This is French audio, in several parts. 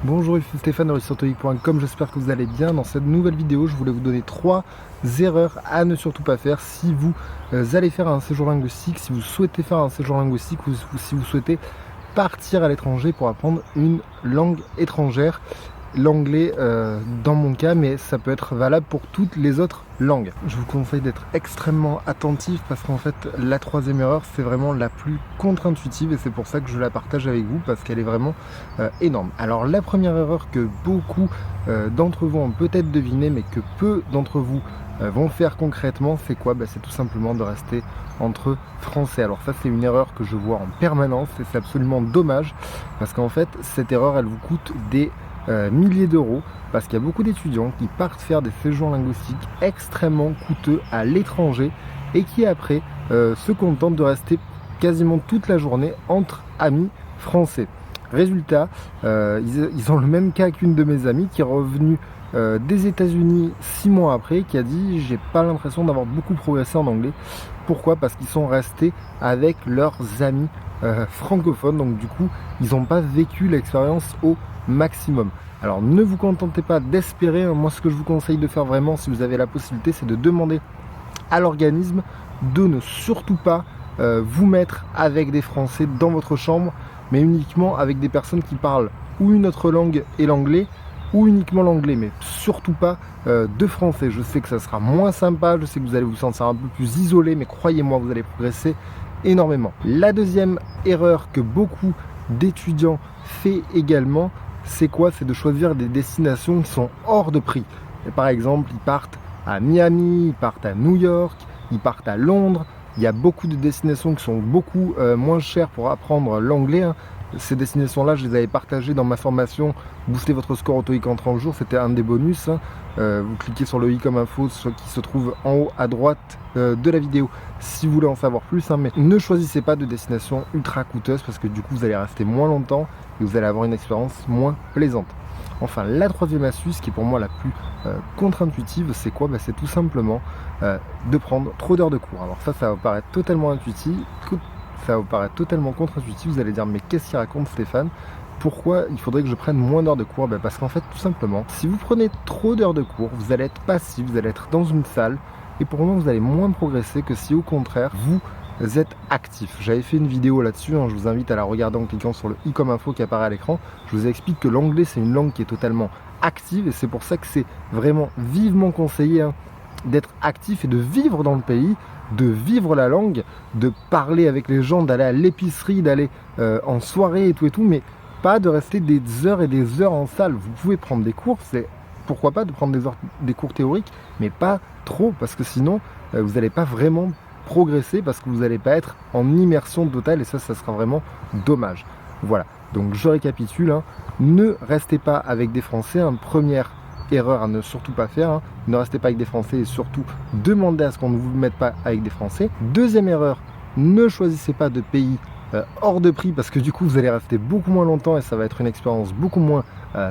Bonjour, ici Stéphane de réussitauto-league.com, j'espère que vous allez bien. Dans cette nouvelle vidéo, je voulais vous donner 3 erreurs à ne surtout pas faire si vous allez faire un séjour linguistique, si vous souhaitez faire un séjour linguistique ou si vous souhaitez partir à l'étranger pour apprendre une langue étrangère. L'anglais dans mon cas, mais ça peut être valable pour toutes les autres langues. Je vous conseille d'être extrêmement attentif parce qu'en fait la troisième erreur c'est vraiment la plus contre-intuitive et c'est pour ça que je la partage avec vous parce qu'elle est vraiment énorme. Alors la première erreur que beaucoup d'entre vous ont peut-être deviné mais que peu d'entre vous vont faire concrètement, c'est quoi? C'est tout simplement de rester entre français. Alors ça c'est une erreur que je vois en permanence et c'est absolument dommage parce qu'en fait cette erreur elle vous coûte des milliers d'euros parce qu'il y a beaucoup d'étudiants qui partent faire des séjours linguistiques extrêmement coûteux à l'étranger et qui après se contentent de rester quasiment toute la journée entre amis français. Résultat, ils ont le même cas qu'une de mes amies qui est revenue des États-Unis 6 mois après, qui a dit j'ai pas l'impression d'avoir beaucoup progressé en anglais. Pourquoi? Parce qu'ils sont restés avec leurs amis francophones, donc du coup ils n'ont pas vécu l'expérience au maximum. Alors ne vous contentez pas d'espérer, hein. Moi ce que je vous conseille de faire vraiment si vous avez la possibilité, c'est de demander à l'organisme de ne surtout pas vous mettre avec des Français dans votre chambre, mais uniquement avec des personnes qui parlent ou une autre langue et l'anglais, ou uniquement l'anglais, mais surtout pas de français. Je sais que ça sera moins sympa, je sais que vous allez vous sentir un peu plus isolé, mais croyez-moi, vous allez progresser énormément. La deuxième erreur que beaucoup d'étudiants font également, c'est quoi? C'est de choisir des destinations qui sont hors de prix. Et par exemple, ils partent à Miami, ils partent à New York, ils partent à Londres. Il y a beaucoup de destinations qui sont beaucoup moins chères pour apprendre l'anglais, hein. Ces destinations-là, je les avais partagées dans ma formation Booster votre score auto-IC en 30 jours, c'était un des bonus, hein. Vous cliquez sur le i comme info qui se trouve en haut à droite de la vidéo si vous voulez en savoir plus, hein. Mais ne choisissez pas de destination ultra coûteuse parce que du coup vous allez rester moins longtemps et vous allez avoir une expérience moins plaisante. Enfin, la troisième astuce qui est pour moi la plus contre-intuitive, c'est quoi? C'est tout simplement de prendre trop d'heures de cours. Alors ça va vous paraître totalement intuitif, ça va vous paraître totalement contre-intuitif, vous allez dire mais qu'est-ce qu'il raconte Stéphane? Pourquoi il faudrait que je prenne moins d'heures de cours? Parce qu'en fait tout simplement, si vous prenez trop d'heures de cours, vous allez être passif, vous allez être dans une salle et pour moi vous allez moins progresser que si au contraire vous êtes actif. J'avais fait une vidéo là-dessus, hein, je vous invite à la regarder en cliquant sur le i comme info qui apparaît à l'écran. Je vous explique que l'anglais c'est une langue qui est totalement active et c'est pour ça que c'est vraiment vivement conseillé, hein, d'être actif et de vivre dans le pays, de vivre la langue, de parler avec les gens, d'aller à l'épicerie, d'aller en soirée et tout, mais pas de rester des heures et des heures en salle. Vous pouvez prendre des cours, c'est pourquoi pas de prendre des cours théoriques, mais pas trop, parce que sinon vous n'allez pas vraiment progresser, parce que vous n'allez pas être en immersion totale, et ça sera vraiment dommage. Voilà, donc je récapitule, hein. Ne restez pas avec des Français, hein. Première erreur à ne surtout pas faire, hein. Ne restez pas avec des Français et surtout demandez à ce qu'on ne vous mette pas avec des Français. Deuxième erreur, ne choisissez pas de pays hors de prix parce que du coup vous allez rester beaucoup moins longtemps et ça va être une expérience beaucoup moins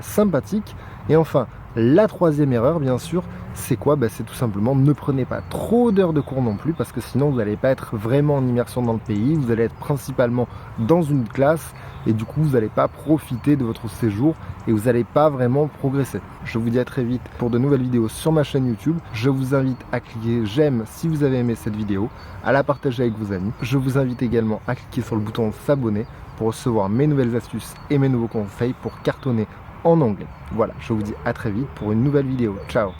sympathique. Et enfin, la troisième erreur bien sûr, c'est quoi? C'est tout simplement ne prenez pas trop d'heures de cours non plus parce que sinon vous n'allez pas être vraiment en immersion dans le pays, vous allez être principalement dans une classe et du coup vous n'allez pas profiter de votre séjour et vous n'allez pas vraiment progresser. Je vous dis à très vite pour de nouvelles vidéos sur ma chaîne YouTube. Je vous invite à cliquer j'aime si vous avez aimé cette vidéo, à la partager avec vos amis. Je vous invite également à cliquer sur le bouton s'abonner pour recevoir mes nouvelles astuces et mes nouveaux conseils pour cartonner en anglais. Voilà, je vous dis à très vite pour une nouvelle vidéo. Ciao!